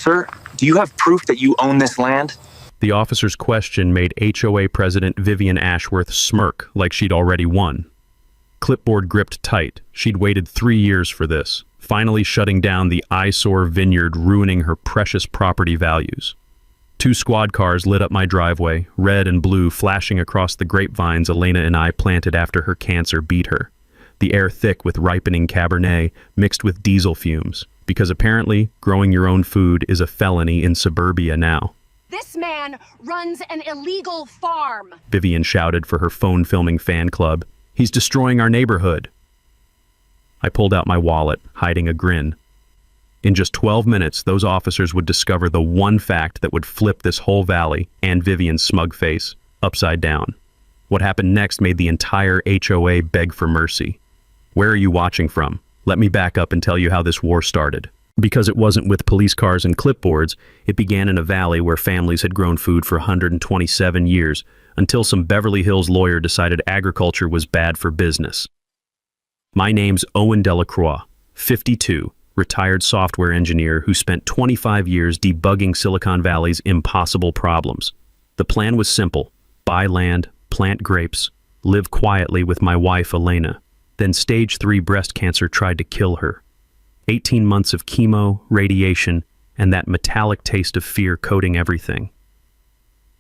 Sir, do you have proof that you own this land? The officer's question made HOA President Vivian Ashworth smirk like she'd already won. Clipboard gripped tight. She'd waited 3 years for this, finally shutting down the eyesore Vineyard, ruining her precious property values. 2 squad cars lit up my driveway, red and blue flashing across the grapevines Elena and I planted after her cancer beat her. The air thick with ripening Cabernet mixed with diesel fumes, because apparently growing your own food is a felony in suburbia now. This man runs an illegal farm, Vivian shouted for her phone-filming fan club. He's destroying our neighborhood. I pulled out my wallet, hiding a grin. In just 12 minutes, those officers would discover the one fact that would flip this whole valley and Vivian's smug face upside down. What happened next made the entire HOA beg for mercy. Where are you watching from? Let me back up and tell you how this war started. Because it wasn't with police cars and clipboards, it began in a valley where families had grown food for 127 years, until some Beverly Hills lawyer decided agriculture was bad for business. My name's Owen Delacroix, 52, retired software engineer who spent 25 years debugging Silicon Valley's impossible problems. The plan was simple: buy land, plant grapes, live quietly with my wife Elena. Then stage 3 breast cancer tried to kill her. 18 months of chemo, radiation, and that metallic taste of fear coating everything.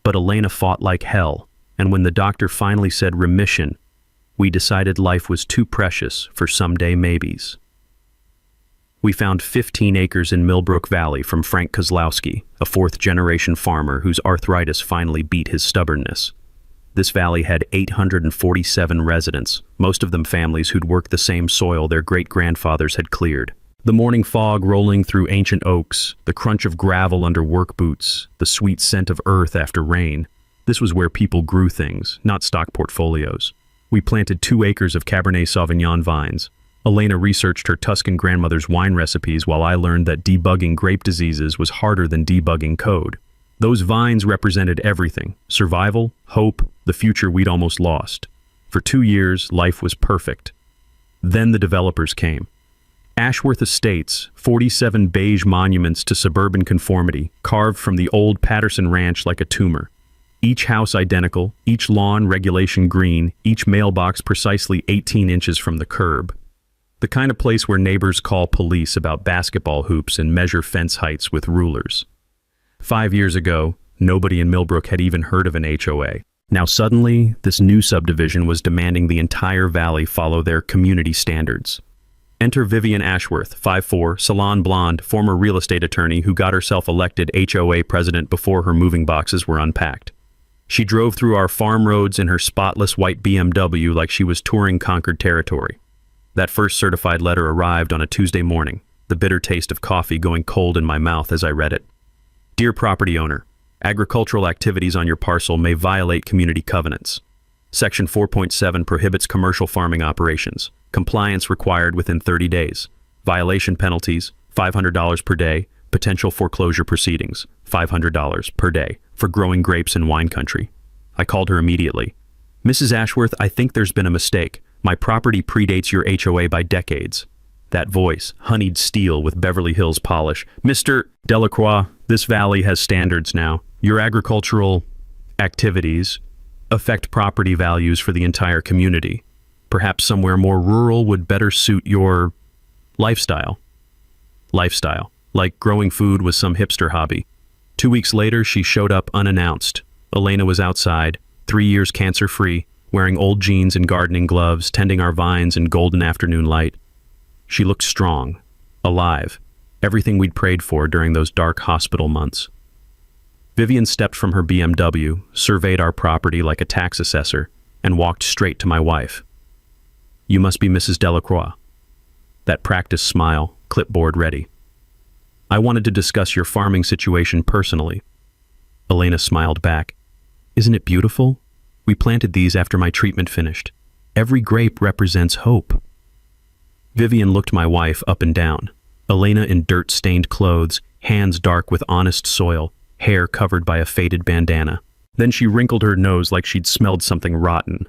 But Elena fought like hell, and when the doctor finally said remission, we decided life was too precious for someday maybes. We found 15 acres in Millbrook Valley from Frank Kozlowski, a 4th-generation farmer whose arthritis finally beat his stubbornness. This valley had 847 residents, most of them families who'd worked the same soil their great-grandfathers had cleared. The morning fog rolling through ancient oaks, the crunch of gravel under work boots, the sweet scent of earth after rain. This was where people grew things, not stock portfolios. We planted 2 acres of Cabernet Sauvignon vines. Elena researched her Tuscan grandmother's wine recipes while I learned that debugging grape diseases was harder than debugging code. Those vines represented everything: survival, hope, the future we'd almost lost. For 2 years, life was perfect. Then the developers came. Ashworth Estates, 47 beige monuments to suburban conformity, carved from the old Patterson Ranch like a tumor. Each house identical, each lawn regulation green, each mailbox precisely 18 inches from the curb. The kind of place where neighbors call police about basketball hoops and measure fence heights with rulers. 5 years ago, nobody in Millbrook had even heard of an HOA. Now suddenly, this new subdivision was demanding the entire valley follow their community standards. Enter Vivian Ashworth, 5'4", salon blonde, former real estate attorney who got herself elected HOA president before her moving boxes were unpacked. She drove through our farm roads in her spotless white BMW like she was touring conquered territory. That first certified letter arrived on a Tuesday morning, the bitter taste of coffee going cold in my mouth as I read it. Dear property owner, agricultural activities on your parcel may violate community covenants. Section 4.7 prohibits commercial farming operations. Compliance required within 30 days. Violation penalties, $500 per day. Potential foreclosure proceedings, $500 per day, for growing grapes in wine country. I called her immediately. Mrs. Ashworth, I think there's been a mistake. My property predates your HOA by decades. That voice, honeyed steel with Beverly Hills polish. Mr. Delacroix, this valley has standards now. Your agricultural activities affect property values for the entire community. Perhaps somewhere more rural would better suit your lifestyle. Like growing food was some hipster hobby. 2 weeks later, she showed up unannounced. Elena was outside, 3 years cancer-free, wearing old jeans and gardening gloves, tending our vines in golden afternoon light. She looked strong, alive, everything we'd prayed for during those dark hospital months. Vivian stepped from her BMW, surveyed our property like a tax assessor, and walked straight to my wife. You must be Mrs. Delacroix. That practiced smile, clipboard ready. I wanted to discuss your farming situation personally. Elena smiled back. Isn't it beautiful? We planted these after my treatment finished. Every grape represents hope. Vivian looked my wife up and down. Elena in dirt-stained clothes, hands dark with honest soil, hair covered by a faded bandana. Then she wrinkled her nose like she'd smelled something rotten.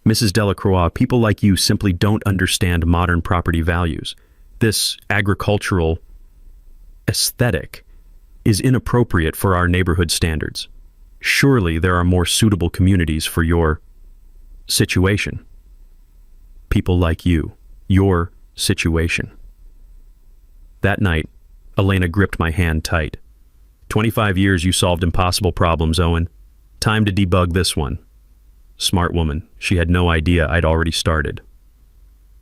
Mrs. Delacroix, people like you simply don't understand modern property values. This agricultural aesthetic is inappropriate for our neighborhood standards. Surely there are more suitable communities for your situation. People like you, your situation. That night, Elena gripped my hand tight. 25 years you solved impossible problems, Owen. Time to debug this one. Smart woman. She had no idea I'd already started.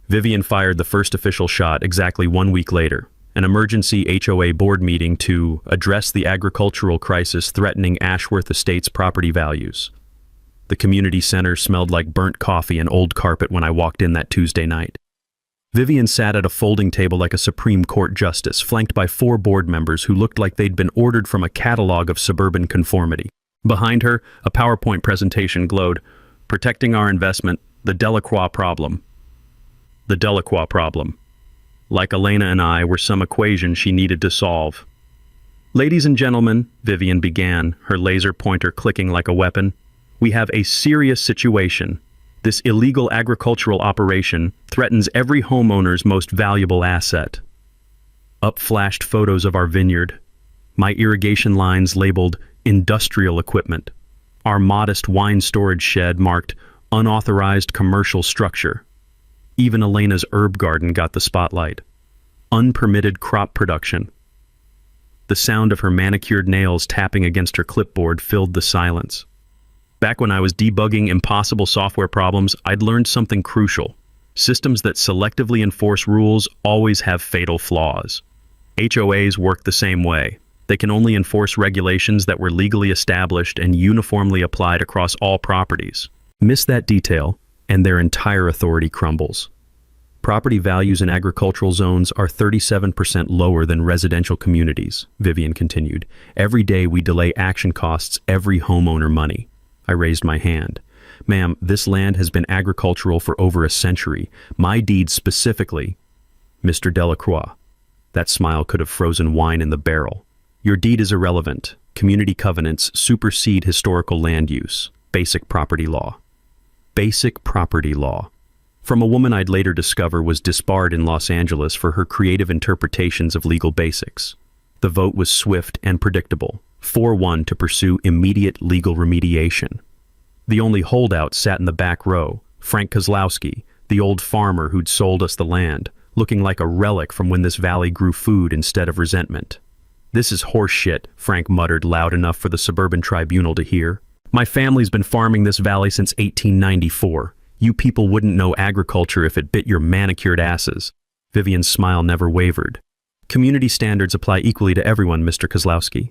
Vivian fired the first official shot exactly 1 week later, an emergency HOA board meeting to address the agricultural crisis threatening Ashworth Estates property values. The community center smelled like burnt coffee and old carpet when I walked in that Tuesday night. Vivian sat at a folding table like a Supreme Court justice, flanked by 4 board members who looked like they'd been ordered from a catalog of suburban conformity. Behind her, a PowerPoint presentation glowed, "Protecting our investment, the Delacroix problem." The Delacroix problem. Like Elena and I were some equation she needed to solve. "Ladies and gentlemen," Vivian began, her laser pointer clicking like a weapon, "we have a serious situation. This illegal agricultural operation threatens every homeowner's most valuable asset." Up flashed photos of our vineyard, my irrigation lines labeled industrial equipment, our modest wine storage shed marked unauthorized commercial structure. Even Elena's herb garden got the spotlight. Unpermitted crop production. The sound of her manicured nails tapping against her clipboard filled the silence. Back when I was debugging impossible software problems, I'd learned something crucial. Systems that selectively enforce rules always have fatal flaws. HOAs work the same way. They can only enforce regulations that were legally established and uniformly applied across all properties. Miss that detail, and their entire authority crumbles. Property values in agricultural zones are 37% lower than residential communities, Vivian continued. Every day we delay action costs every homeowner money. I raised my hand. "Ma'am, this land has been agricultural for over a century. My deed specifically..." "Mr. Delacroix." That smile could have frozen wine in the barrel. "Your deed is irrelevant. Community covenants supersede historical land use. Basic property law." Basic property law. From a woman I'd later discover was disbarred in Los Angeles for her creative interpretations of legal basics. The vote was swift and predictable, 4-1 to pursue immediate legal remediation. The only holdout sat in the back row, Frank Kozlowski, the old farmer who'd sold us the land, looking like a relic from when this valley grew food instead of resentment. "This is horse shit," Frank muttered loud enough for the suburban tribunal to hear. "My family's been farming this valley since 1894. You people wouldn't know agriculture if it bit your manicured asses." Vivian's smile never wavered. "Community standards apply equally to everyone, Mr. Kozlowski."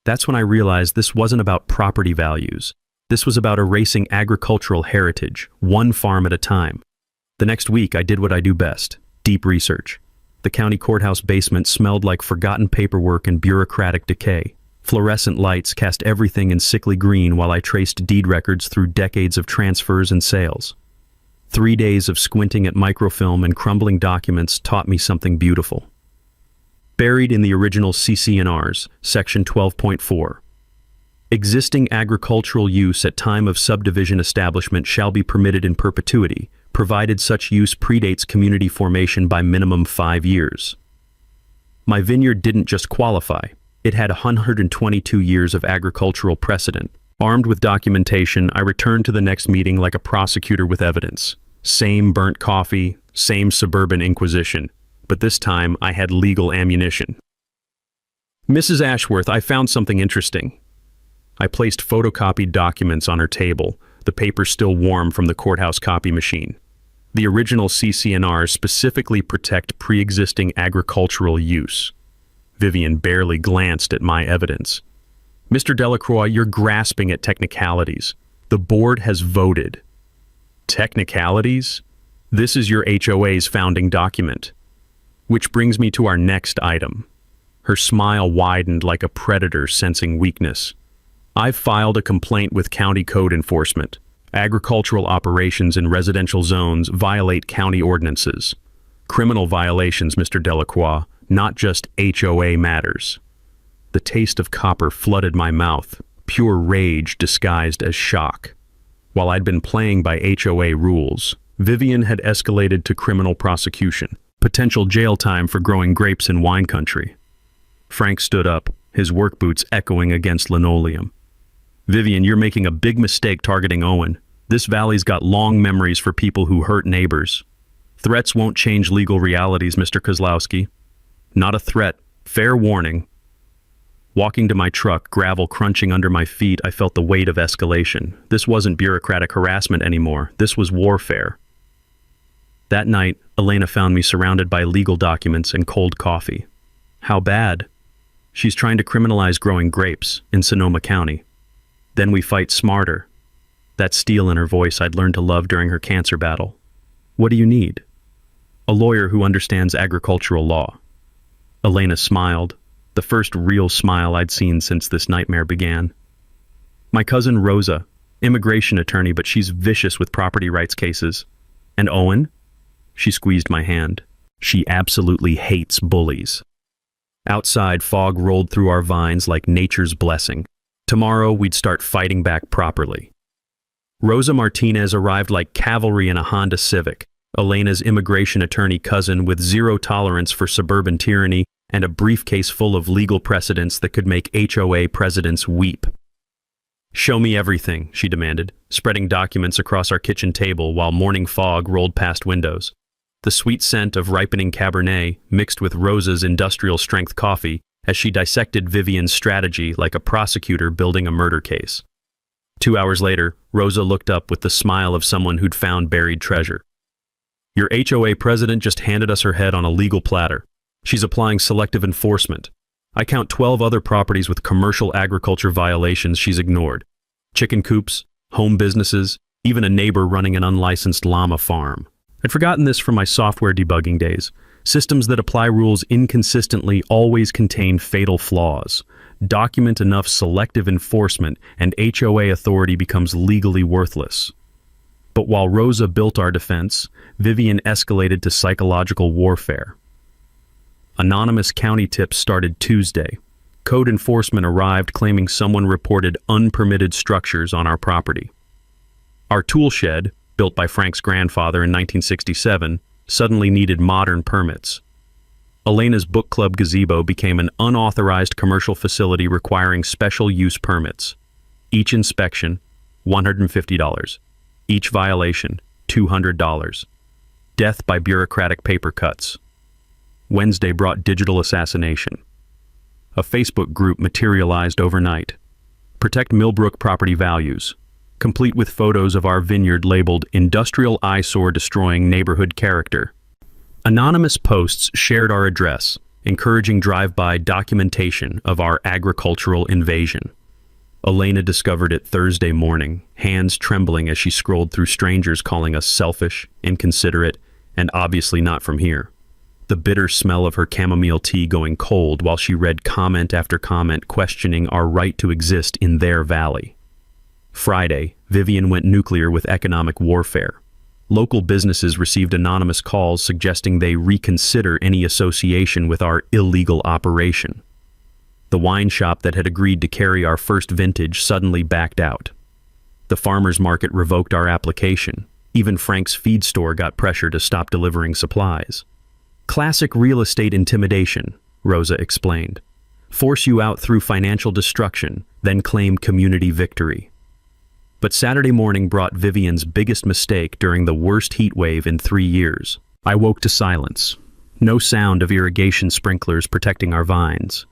That's when I realized this wasn't about property values. This was about erasing agricultural heritage, one farm at a time. The next week, I did what I do best: deep research. The county courthouse basement smelled like forgotten paperwork and bureaucratic decay. Fluorescent lights cast everything in sickly green while I traced deed records through decades of transfers and sales. 3 days of squinting at microfilm and crumbling documents taught me something beautiful. Buried in the original CC&Rs, Section 12.4. Existing agricultural use at time of subdivision establishment shall be permitted in perpetuity, provided such use predates community formation by minimum 5 years. My vineyard didn't just qualify. It had 122 years of agricultural precedent. Armed with documentation, I returned to the next meeting like a prosecutor with evidence. Same burnt coffee, same suburban inquisition, but this time I had legal ammunition. "Mrs. Ashworth, I found something interesting." I placed photocopied documents on her table, the paper still warm from the courthouse copy machine. The original CC&Rs specifically protect pre-existing agricultural use. Vivian barely glanced at my evidence. "Mr. Delacroix, you're grasping at technicalities. The board has voted." "Technicalities? This is your HOA's founding document." Which brings me to our next item. Her smile widened like a predator sensing weakness. "I've filed a complaint with county code enforcement. Agricultural operations in residential zones violate county ordinances. Criminal violations, Mr. Delacroix, not just HOA matters." The taste of copper flooded my mouth, pure rage disguised as shock. While I'd been playing by HOA rules, Vivian had escalated to criminal prosecution, potential jail time for growing grapes in wine country. Frank stood up, his work boots echoing against linoleum. "Vivian, you're making a big mistake targeting Owen. This valley's got long memories for people who hurt neighbors. Threats won't change legal realities, Mr. Kozlowski." "Not a threat. Fair warning." Walking to my truck, gravel crunching under my feet, I felt the weight of escalation. This wasn't bureaucratic harassment anymore. This was warfare. That night, Elena found me surrounded by legal documents and cold coffee. "How bad?" "She's trying to criminalize growing grapes in Sonoma County. Then we fight smarter." That steel in her voice I'd learned to love during her cancer battle. "What do you need?" "A lawyer who understands agricultural law." Elena smiled, the first real smile I'd seen since this nightmare began. "My cousin Rosa, immigration attorney, but she's vicious with property rights cases." "And Owen?" She squeezed my hand. "She absolutely hates bullies." Outside, fog rolled through our vines like nature's blessing. Tomorrow, we'd start fighting back properly. Rosa Martinez arrived like cavalry in a Honda Civic, Elena's immigration attorney cousin with zero tolerance for suburban tyranny and a briefcase full of legal precedents that could make HOA presidents weep. "Show me everything," she demanded, spreading documents across our kitchen table while morning fog rolled past windows. The sweet scent of ripening Cabernet mixed with Rosa's industrial-strength coffee as she dissected Vivian's strategy like a prosecutor building a murder case. 2 hours later, Rosa looked up with the smile of someone who'd found buried treasure. "Your HOA president just handed us her head on a legal platter. She's applying selective enforcement. I count 12 other properties with commercial agriculture violations she's ignored. Chicken coops, home businesses, even a neighbor running an unlicensed llama farm." I'd forgotten this from my software debugging days. Systems that apply rules inconsistently always contain fatal flaws. Document enough selective enforcement and HOA authority becomes legally worthless. But while Rosa built our defense, Vivian escalated to psychological warfare. Anonymous county tips started Tuesday. Code enforcement arrived claiming someone reported unpermitted structures on our property. Our tool shed, built by Frank's grandfather in 1967, suddenly needed modern permits. Elena's book club gazebo became an unauthorized commercial facility requiring special use permits. Each inspection, $150. Each violation, $200. Death by bureaucratic paper cuts. Wednesday brought digital assassination. A Facebook group materialized overnight. Protect Millbrook property values, complete with photos of our vineyard labeled industrial eyesore destroying neighborhood character. Anonymous posts shared our address, encouraging drive-by documentation of our agricultural invasion. Elena discovered it Thursday morning, hands trembling as she scrolled through strangers calling us selfish, inconsiderate, and obviously not from here. The bitter smell of her chamomile tea going cold while she read comment after comment questioning our right to exist in their valley. Friday, Vivian went nuclear with economic warfare. Local businesses received anonymous calls suggesting they reconsider any association with our illegal operation. The wine shop that had agreed to carry our first vintage suddenly backed out. The farmers market revoked our application. Even Frank's feed store got pressure to stop delivering supplies. "Classic real estate intimidation," Rosa explained. "Force you out through financial destruction, then claim community victory." But Saturday morning brought Vivian's biggest mistake during the worst heat wave in 3 years. I woke to silence. No sound of irrigation sprinklers protecting our vines.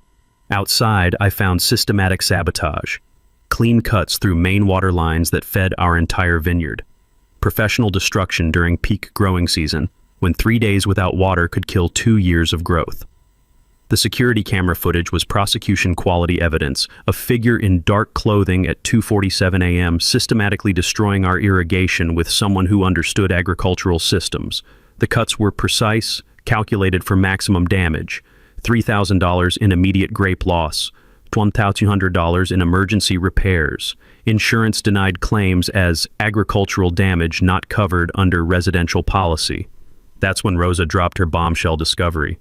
Outside, I found systematic sabotage. Clean cuts through main water lines that fed our entire vineyard. Professional destruction during peak growing season, when 3 days without water could kill 2 years of growth. The security camera footage was prosecution-quality evidence, a figure in dark clothing at 2:47 a.m. systematically destroying our irrigation with someone who understood agricultural systems. The cuts were precise, calculated for maximum damage, $3,000 in immediate grape loss, $1,200 in emergency repairs. Insurance denied claims as agricultural damage not covered under residential policy. That's when Rosa dropped her bombshell discovery.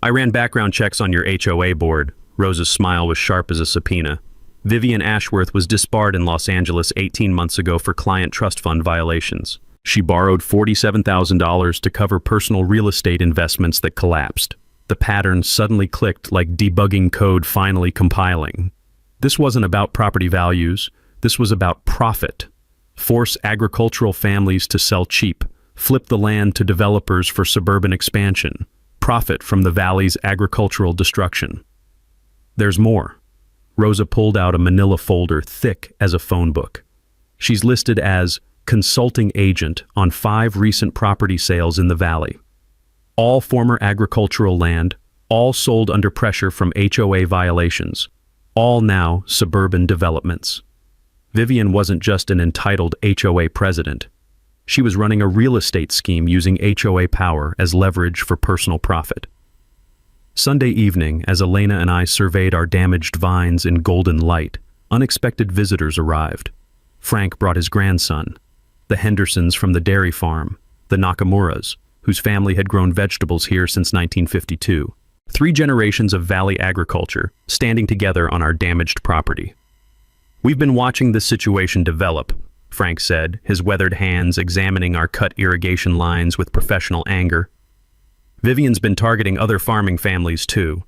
"I ran background checks on your HOA board." Rosa's smile was sharp as a subpoena. "Vivian Ashworth was disbarred in Los Angeles 18 months ago for client trust fund violations. She borrowed $47,000 to cover personal real estate investments that collapsed. The pattern suddenly clicked like debugging code finally compiling. This wasn't about property values. This was about profit. Force agricultural families to sell cheap. Flip the land to developers for suburban expansion. Profit from the valley's agricultural destruction. There's more. Rosa pulled out a manila folder thick as a phone book. She's listed as consulting agent on 5 recent property sales in the valley. All former agricultural land, all sold under pressure from HOA violations, all now suburban developments. Vivian wasn't just an entitled HOA president. She was running a real estate scheme using HOA power as leverage for personal profit. Sunday evening, as Elena and I surveyed our damaged vines in golden light, unexpected visitors arrived. Frank brought his grandson, the Hendersons from the dairy farm, the Nakamuras, whose family had grown vegetables here since 1952. 3 generations of valley agriculture standing together on our damaged property. "We've been watching this situation develop," Frank said, his weathered hands examining our cut irrigation lines with professional anger. "Vivian's been targeting other farming families too.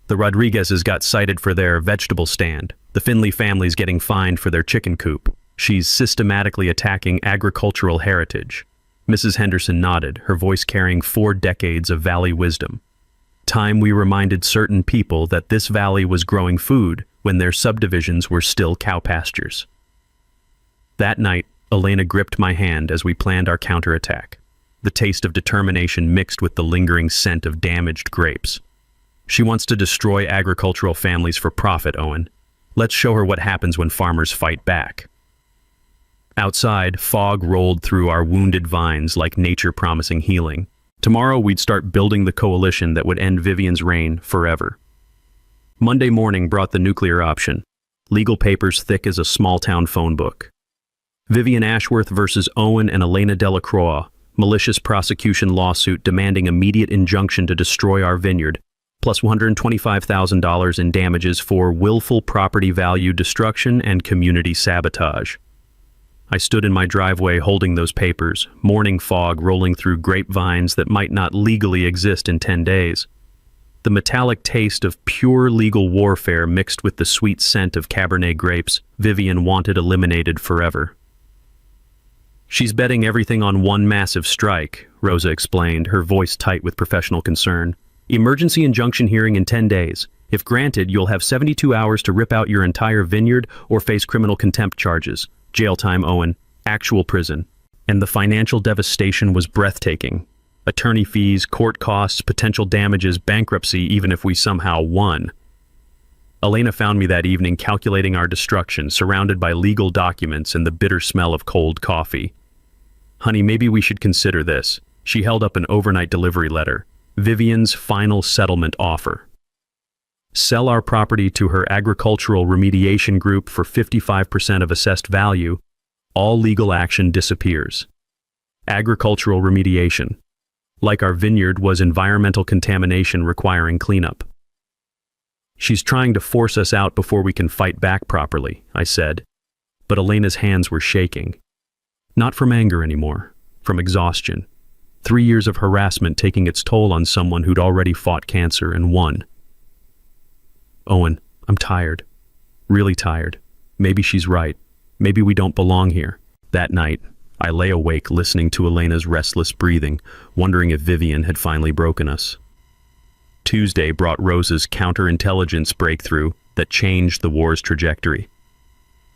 The Rodriguezes got cited for their vegetable stand. The Finley family's getting fined for their chicken coop. She's systematically attacking agricultural heritage." Mrs. Henderson nodded, her voice carrying 4 decades of valley wisdom. "Time we reminded certain people that this valley was growing food when their subdivisions were still cow pastures." That night, Elena gripped my hand as we planned our counterattack, the taste of determination mixed with the lingering scent of damaged grapes. "She wants to destroy agricultural families for profit, Owen. Let's show her what happens when farmers fight back." Outside, fog rolled through our wounded vines like nature promising healing. Tomorrow we'd start building the coalition that would end Vivian's reign forever. Monday morning brought the nuclear option, legal papers thick as a small-town phone book. Vivian Ashworth versus Owen and Elena Delacroix, malicious prosecution lawsuit demanding immediate injunction to destroy our vineyard, plus $125,000 in damages for willful property value destruction and community sabotage. I stood in my driveway holding those papers, morning fog rolling through grapevines that might not legally exist in 10 days. The metallic taste of pure legal warfare mixed with the sweet scent of Cabernet grapes Vivian wanted eliminated forever. "She's betting everything on one massive strike," Rosa explained, her voice tight with professional concern. "Emergency injunction hearing in 10 days. If granted, you'll have 72 hours to rip out your entire vineyard or face criminal contempt charges. Jail time, Owen. Actual prison." And the financial devastation was breathtaking. Attorney fees, court costs, potential damages, bankruptcy, even if we somehow won. Elena found me that evening calculating our destruction, surrounded by legal documents and the bitter smell of cold coffee. "Honey, maybe we should consider this." She held up an overnight delivery letter. Vivian's final settlement offer. Sell our property to her agricultural remediation group for 55% of assessed value. All legal action disappears. Agricultural remediation. Like our vineyard was environmental contamination requiring cleanup. "She's trying to force us out before we can fight back properly," I said. But Elena's hands were shaking. Not from anger anymore, from exhaustion. 3 years of harassment taking its toll on someone who'd already fought cancer and won. "Owen, I'm tired. Really tired. Maybe she's right. Maybe we don't belong here." That night, I lay awake listening to Elena's restless breathing, wondering if Vivian had finally broken us. Tuesday brought Rosa's counterintelligence breakthrough that changed the war's trajectory.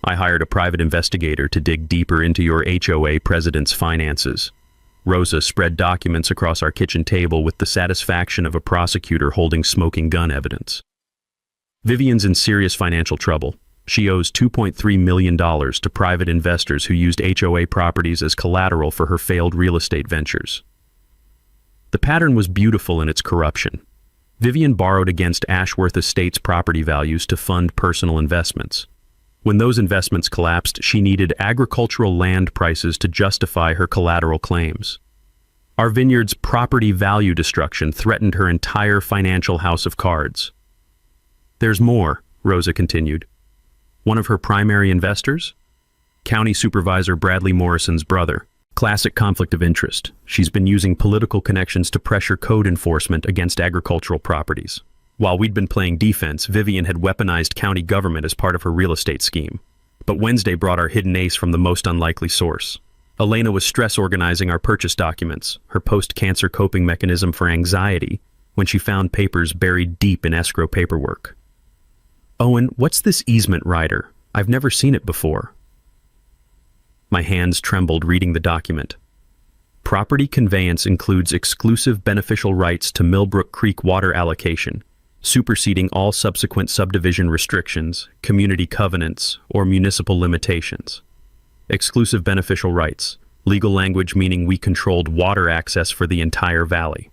I hired a private investigator to dig deeper into your HOA president's finances. Rosa spread documents across our kitchen table with the satisfaction of a prosecutor holding smoking gun evidence. Vivian's in serious financial trouble. She owes $2.3 million to private investors who used HOA properties as collateral for her failed real estate ventures. The pattern was beautiful in its corruption. Vivian borrowed against Ashworth Estates' property values to fund personal investments. When those investments collapsed, she needed agricultural land prices to justify her collateral claims. Our vineyard's property value destruction threatened her entire financial house of cards. "There's more," Rosa continued. "One of her primary investors? County Supervisor Bradley Morrison's brother, Classic conflict of interest. She's been using political connections to pressure code enforcement against agricultural properties. While we'd been playing defense, Vivian had weaponized county government as part of her real estate scheme. But Wednesday brought our hidden ace from the most unlikely source. Elena was stress organizing our purchase documents, her post-cancer coping mechanism for anxiety, when she found papers buried deep in escrow paperwork. "Owen, what's this easement rider? I've never seen it before." My hands trembled reading the document. Property conveyance includes exclusive beneficial rights to Millbrook Creek water allocation, superseding all subsequent subdivision restrictions, community covenants, or municipal limitations. Exclusive beneficial rights, legal language meaning we controlled water access for the entire valley.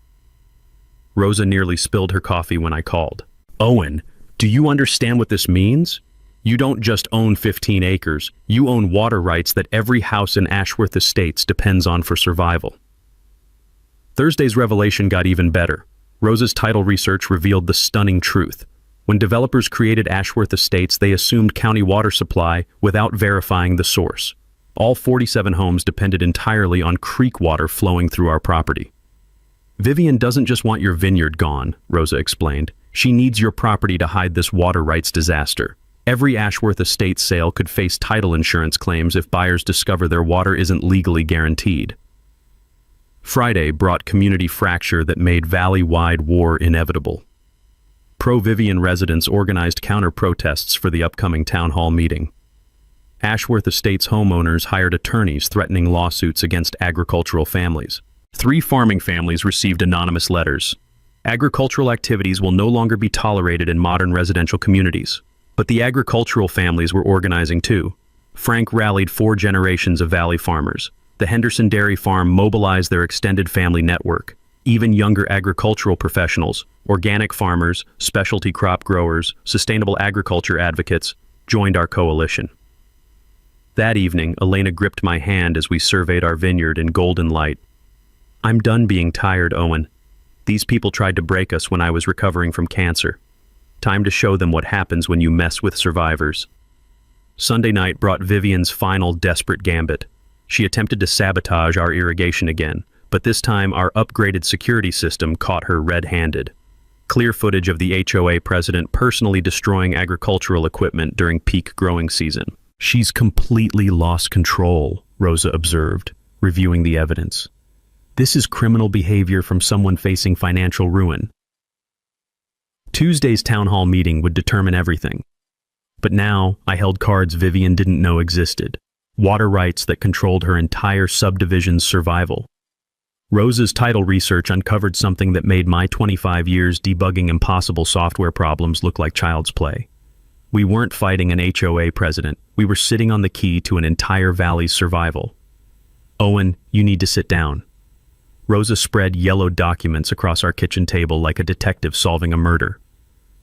Rosa nearly spilled her coffee when I called. "Owen, do you understand what this means? You don't just own 15 acres, you own water rights that every house in Ashworth Estates depends on for survival." Thursday's revelation got even better. Rosa's title research revealed the stunning truth. When developers created Ashworth Estates, they assumed county water supply without verifying the source. All 47 homes depended entirely on creek water flowing through our property. "Vivian doesn't just want your vineyard gone," Rosa explained. "She needs your property to hide this water rights disaster. Every Ashworth Estates sale could face title insurance claims if buyers discover their water isn't legally guaranteed." Friday brought community fracture that made valley-wide war inevitable. Pro-Vivian residents organized counter-protests for the upcoming town hall meeting. Ashworth Estates homeowners hired attorneys threatening lawsuits against agricultural families. 3 farming families received anonymous letters. Agricultural activities will no longer be tolerated in modern residential communities. But the agricultural families were organizing too. Frank rallied 4 generations of valley farmers. The Henderson Dairy Farm mobilized their extended family network. Even younger agricultural professionals, organic farmers, specialty crop growers, sustainable agriculture advocates, joined our coalition. That evening, Elena gripped my hand as we surveyed our vineyard in golden light. "I'm done being tired, Owen. These people tried to break us when I was recovering from cancer. Time to show them what happens when you mess with survivors." Sunday night brought Vivian's final desperate gambit. She attempted to sabotage our irrigation again, but this time our upgraded security system caught her red-handed. Clear footage of the HOA president personally destroying agricultural equipment during peak growing season. "She's completely lost control," Rosa observed, reviewing the evidence. "This is criminal behavior from someone facing financial ruin." Tuesday's town hall meeting would determine everything. But now, I held cards Vivian didn't know existed. Water rights that controlled her entire subdivision's survival. Rosa's title research uncovered something that made my 25 years debugging impossible software problems look like child's play. We weren't fighting an HOA president. We were sitting on the key to an entire valley's survival. "Owen, you need to sit down." Rosa spread yellow documents across our kitchen table like a detective solving a murder.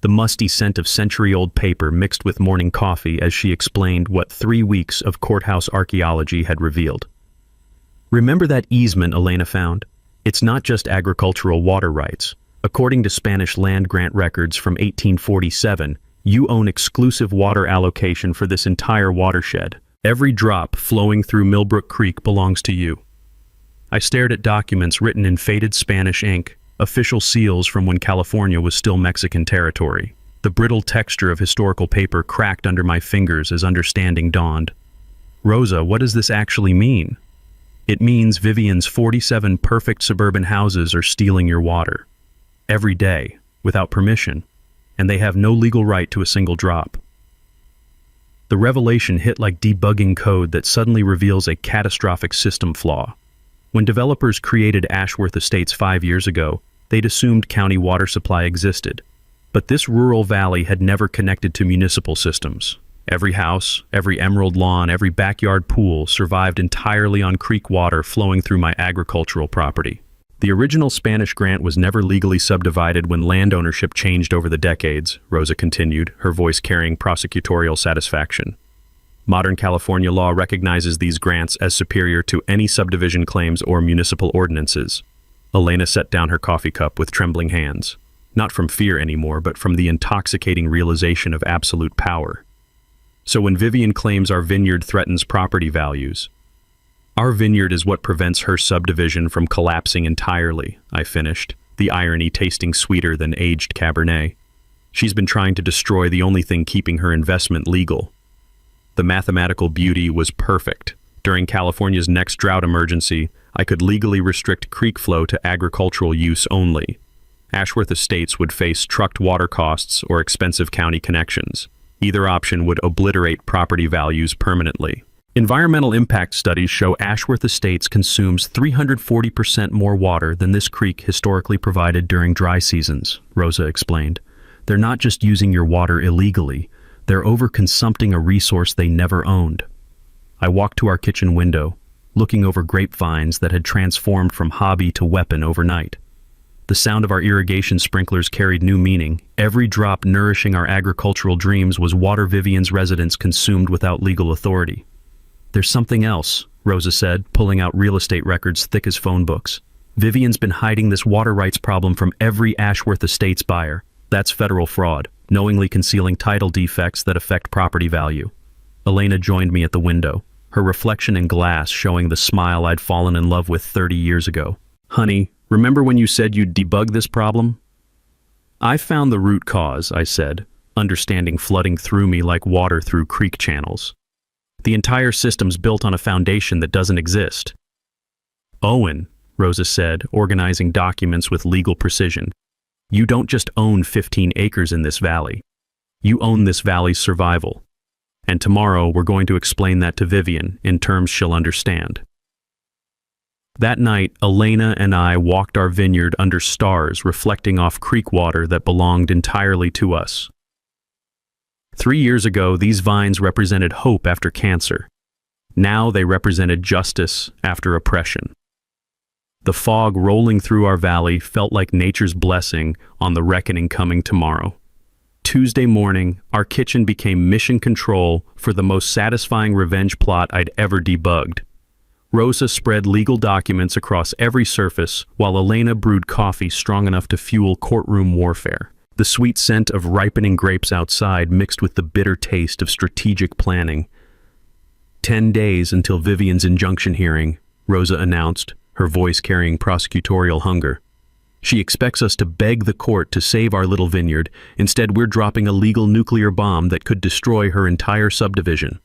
The musty scent of century-old paper mixed with morning coffee as she explained what 3 weeks of courthouse archaeology had revealed. "Remember that easement Elena found? It's not just agricultural water rights. According to Spanish land grant records from 1847, you own exclusive water allocation for this entire watershed. Every drop flowing through Millbrook Creek belongs to you." I stared at documents written in faded Spanish ink, official seals from when California was still Mexican territory. The brittle texture of historical paper cracked under my fingers as understanding dawned. "Rosa, what does this actually mean?" "It means Vivian's 47 perfect suburban houses are stealing your water. Every day, without permission, and they have no legal right to a single drop." The revelation hit like debugging code that suddenly reveals a catastrophic system flaw. When developers created Ashworth Estates 5 years ago, they'd assumed county water supply existed. But this rural valley had never connected to municipal systems. Every house, every emerald lawn, every backyard pool survived entirely on creek water flowing through my agricultural property. The original Spanish grant was never legally subdivided when land ownership changed over the decades, Rosa continued, her voice carrying prosecutorial satisfaction. Modern California law recognizes these grants as superior to any subdivision claims or municipal ordinances. Elena set down her coffee cup with trembling hands, not from fear anymore, but from the intoxicating realization of absolute power. "So when Vivian claims our vineyard threatens property values, Our vineyard is what prevents her subdivision from collapsing entirely, I finished, the irony tasting sweeter than aged Cabernet. She's been trying to destroy the only thing keeping her investment legal. The mathematical beauty was perfect. During California's next drought emergency, I could legally restrict creek flow to agricultural use only. Ashworth Estates would face trucked water costs or expensive county connections. Either option would obliterate property values permanently. Environmental impact studies show Ashworth Estates consumes 340% more water than this creek historically provided during dry seasons, Rosa explained. They're not just using your water illegally, they're overconsumpting a resource they never owned. I walked to our kitchen window, looking over grapevines that had transformed from hobby to weapon overnight. The sound of our irrigation sprinklers carried new meaning. Every drop nourishing our agricultural dreams was water Vivian's residents consumed without legal authority. There's something else, Rosa said, pulling out real estate records thick as phone books. Vivian's been hiding this water rights problem from every Ashworth Estates buyer. That's federal fraud, knowingly concealing title defects that affect property value. Elena joined me at the window, her reflection in glass showing the smile I'd fallen in love with 30 years ago. Honey, remember when you said you'd debug this problem? I found the root cause, I said, understanding flooding through me like water through creek channels. The entire system's built on a foundation that doesn't exist. Owen, Rosa said, organizing documents with legal precision. You don't just own 15 acres in this valley. You own this valley's survival. And tomorrow we're going to explain that to Vivian in terms she'll understand. That night, Elena and I walked our vineyard under stars reflecting off creek water that belonged entirely to us. 3 years ago, these vines represented hope after cancer. Now they represented justice after oppression. The fog rolling through our valley felt like nature's blessing on the reckoning coming tomorrow. Tuesday morning, our kitchen became mission control for the most satisfying revenge plot I'd ever debugged. Rosa spread legal documents across every surface, while Elena brewed coffee strong enough to fuel courtroom warfare. The sweet scent of ripening grapes outside mixed with the bitter taste of strategic planning. 10 days until Vivian's injunction hearing, Rosa announced, her voice carrying prosecutorial hunger. She expects us to beg the court to save our little vineyard. Instead, we're dropping a legal nuclear bomb that could destroy her entire subdivision.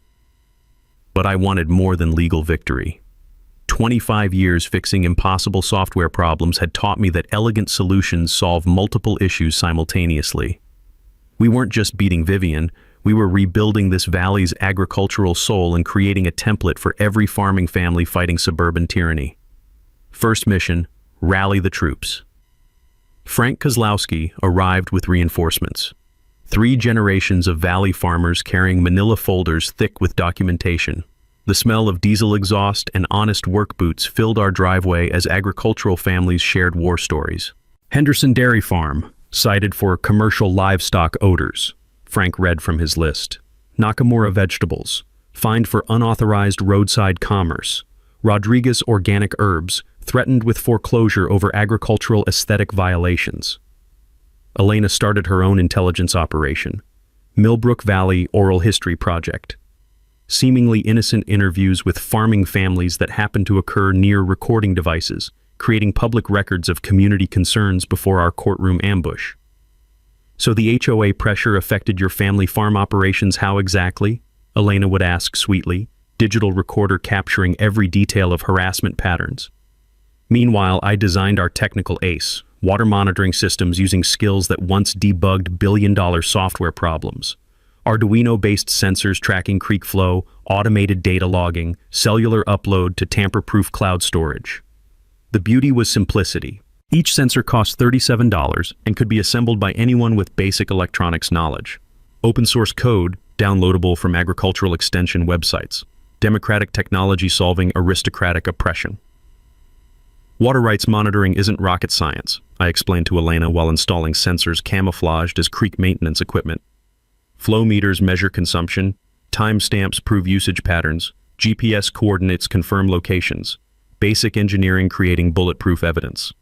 But I wanted more than legal victory. 25 years fixing impossible software problems had taught me that elegant solutions solve multiple issues simultaneously. We weren't just beating Vivian, we were rebuilding this valley's agricultural soul and creating a template for every farming family fighting suburban tyranny. First mission, rally the troops. Frank Kozlowski arrived with reinforcements. 3 generations of valley farmers carrying manila folders thick with documentation. The smell of diesel exhaust and honest work boots filled our driveway as agricultural families shared war stories. Henderson Dairy Farm, cited for commercial livestock odors. Frank read from his list. Nakamura Vegetables, fined for unauthorized roadside commerce. Rodriguez Organic Herbs, threatened with foreclosure over agricultural aesthetic violations. Elena started her own intelligence operation. Millbrook Valley Oral History Project. Seemingly innocent interviews with farming families that happened to occur near recording devices, creating public records of community concerns before our courtroom ambush. So the HOA pressure affected your family farm operations how exactly? Elena would ask sweetly, digital recorder capturing every detail of harassment patterns. Meanwhile, I designed our technical ace, water monitoring systems using skills that once debugged billion-dollar software problems. Arduino-based sensors tracking creek flow, automated data logging, cellular upload to tamper-proof cloud storage. The beauty was simplicity. Each sensor cost $37 and could be assembled by anyone with basic electronics knowledge. Open-source code, downloadable from agricultural extension websites. Democratic technology solving aristocratic oppression. Water rights monitoring isn't rocket science, I explained to Elena while installing sensors camouflaged as creek maintenance equipment. Flow meters measure consumption, timestamps prove usage patterns, GPS coordinates confirm locations, basic engineering creating bulletproof evidence.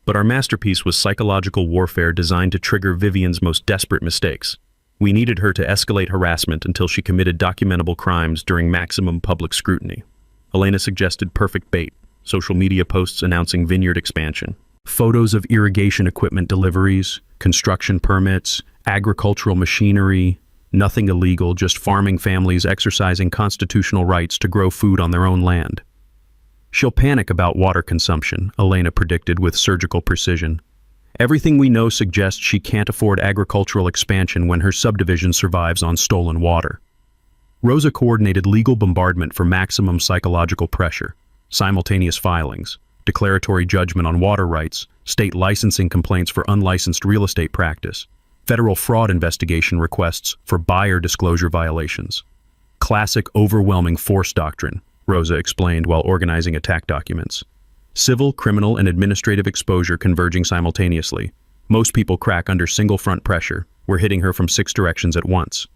But our masterpiece was psychological warfare designed to trigger Vivian's most desperate mistakes. We needed her to escalate harassment until she committed documentable crimes during maximum public scrutiny. Elena suggested perfect bait. Social media posts announcing vineyard expansion. Photos of irrigation equipment deliveries, construction permits, agricultural machinery. Nothing illegal, just farming families exercising constitutional rights to grow food on their own land. She'll panic about water consumption, Elena predicted with surgical precision. Everything we know suggests she can't afford agricultural expansion when her subdivision survives on stolen water. Rosa coordinated legal bombardment for maximum psychological pressure, simultaneous filings, declaratory judgment on water rights, state licensing complaints for unlicensed real estate practice, federal fraud investigation requests for buyer disclosure violations. Classic overwhelming force doctrine, Rosa explained while organizing attack documents. Civil, criminal, and administrative exposure converging simultaneously. Most people crack under single front pressure. We're hitting her from 6 directions at once.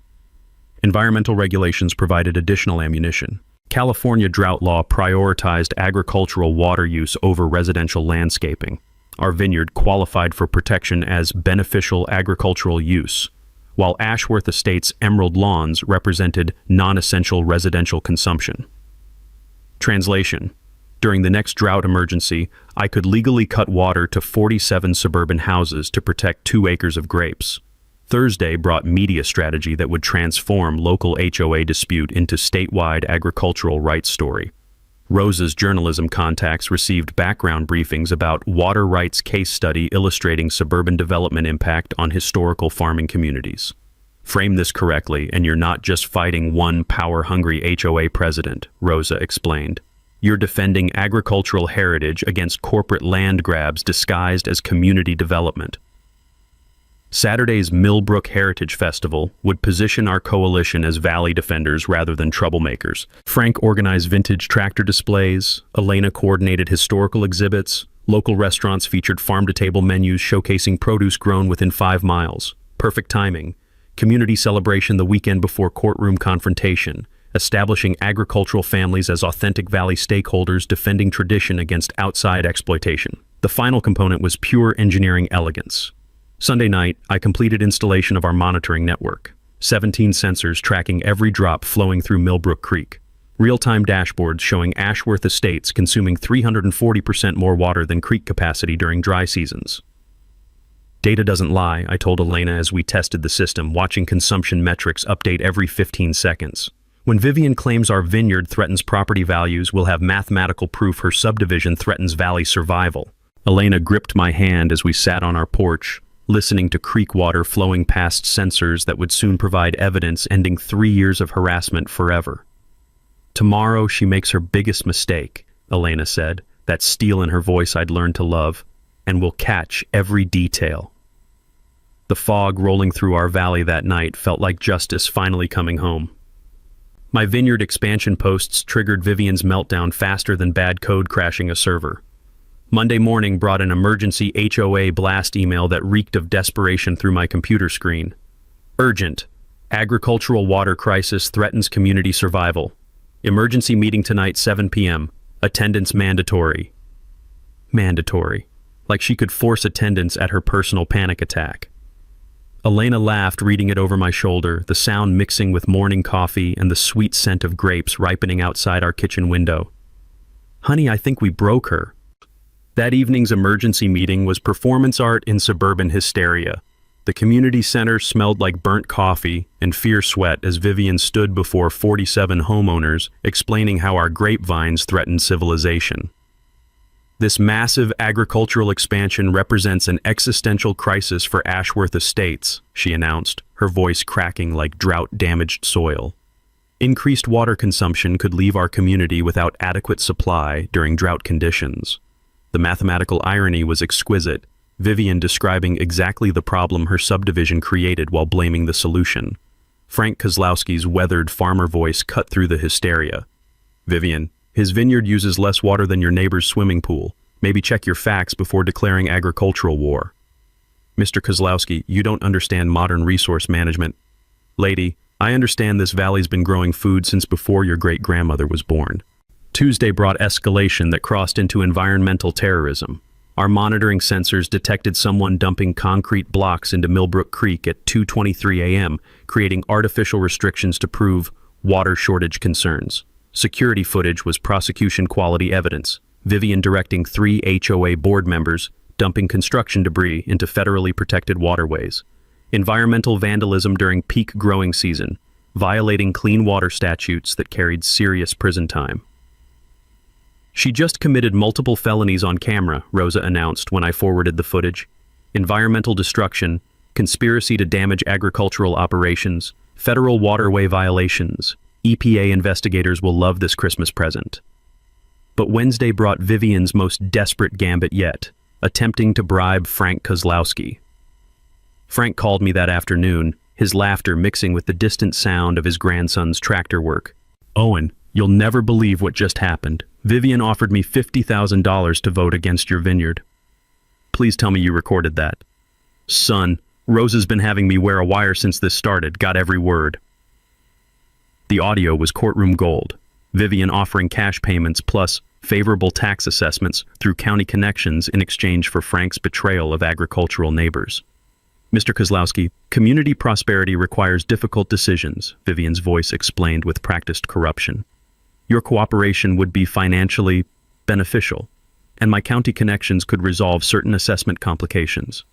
Environmental regulations provided additional ammunition. California drought law prioritized agricultural water use over residential landscaping. Our vineyard qualified for protection as beneficial agricultural use, while Ashworth Estates' emerald lawns represented non-essential residential consumption. Translation: during the next drought emergency, I could legally cut water to 47 suburban houses to protect 2 acres of grapes. Thursday brought media strategy that would transform local HOA dispute into statewide agricultural rights story. Rosa's journalism contacts received background briefings about water rights case study illustrating suburban development impact on historical farming communities. Frame this correctly, and you're not just fighting one power-hungry HOA president, Rosa explained. You're defending agricultural heritage against corporate land grabs disguised as community development. Saturday's Millbrook Heritage Festival would position our coalition as valley defenders rather than troublemakers. Frank organized vintage tractor displays, Elena coordinated historical exhibits, local restaurants featured farm-to-table menus showcasing produce grown within 5 miles. Perfect timing. Community celebration the weekend before courtroom confrontation, establishing agricultural families as authentic valley stakeholders defending tradition against outside exploitation. The final component was pure engineering elegance. Sunday night, I completed installation of our monitoring network. 17 sensors tracking every drop flowing through Millbrook Creek. Real-time dashboards showing Ashworth Estates consuming 340% more water than creek capacity during dry seasons. Data doesn't lie, I told Elena as we tested the system, watching consumption metrics update every 15 seconds. When Vivian claims our vineyard threatens property values, we'll have mathematical proof her subdivision threatens valley survival. Elena gripped my hand as we sat on our porch, listening to creek water flowing past sensors that would soon provide evidence ending 3 years of harassment forever. Tomorrow she makes her biggest mistake, Elena said, that steel in her voice I'd learned to love, and we'll catch every detail. The fog rolling through our valley that night felt like justice finally coming home. My vineyard expansion posts triggered Vivian's meltdown faster than bad code crashing a server. Monday morning brought an emergency HOA blast email that reeked of desperation through my computer screen. Urgent. Agricultural water crisis threatens community survival. Emergency meeting tonight 7 p.m. Attendance mandatory. Mandatory. Like she could force attendance at her personal panic attack. Elena laughed, reading it over my shoulder, the sound mixing with morning coffee and the sweet scent of grapes ripening outside our kitchen window. Honey, I think we broke her. That evening's emergency meeting was performance art in suburban hysteria. The community center smelled like burnt coffee and fierce sweat as Vivian stood before 47 homeowners explaining how our grapevines threatened civilization. This massive agricultural expansion represents an existential crisis for Ashworth Estates, she announced, her voice cracking like drought-damaged soil. Increased water consumption could leave our community without adequate supply during drought conditions. The mathematical irony was exquisite, Vivian describing exactly the problem her subdivision created while blaming the solution. Frank Kozlowski's weathered farmer voice cut through the hysteria. Vivian, his vineyard uses less water than your neighbor's swimming pool. Maybe check your facts before declaring agricultural war. Mr. Kozlowski, you don't understand modern resource management. Lady, I understand this valley's been growing food since before your great-grandmother was born. Tuesday brought escalation that crossed into environmental terrorism. Our monitoring sensors detected someone dumping concrete blocks into Millbrook Creek at 2:23 a.m., creating artificial restrictions to prove water shortage concerns. Security footage was prosecution-quality evidence. Vivian directing 3 HOA board members dumping construction debris into federally protected waterways. Environmental vandalism during peak growing season, violating clean water statutes that carried serious prison time. She just committed multiple felonies on camera, Rosa announced when I forwarded the footage. Environmental destruction, conspiracy to damage agricultural operations, federal waterway violations. EPA investigators will love this Christmas present. But Wednesday brought Vivian's most desperate gambit yet, attempting to bribe Frank Kozlowski. Frank called me that afternoon, his laughter mixing with the distant sound of his grandson's tractor work. "Owen, you'll never believe what just happened. Vivian offered me $50,000 to vote against your vineyard." "Please tell me you recorded that." "Son, Rosa's been having me wear a wire since this started, got every word." The audio was courtroom gold. Vivian offering cash payments plus favorable tax assessments through county connections in exchange for Frank's betrayal of agricultural neighbors. "Mr. Kozlowski, community prosperity requires difficult decisions," Vivian's voice explained with practiced corruption. "Your cooperation would be financially beneficial, and my county connections could resolve certain assessment complications."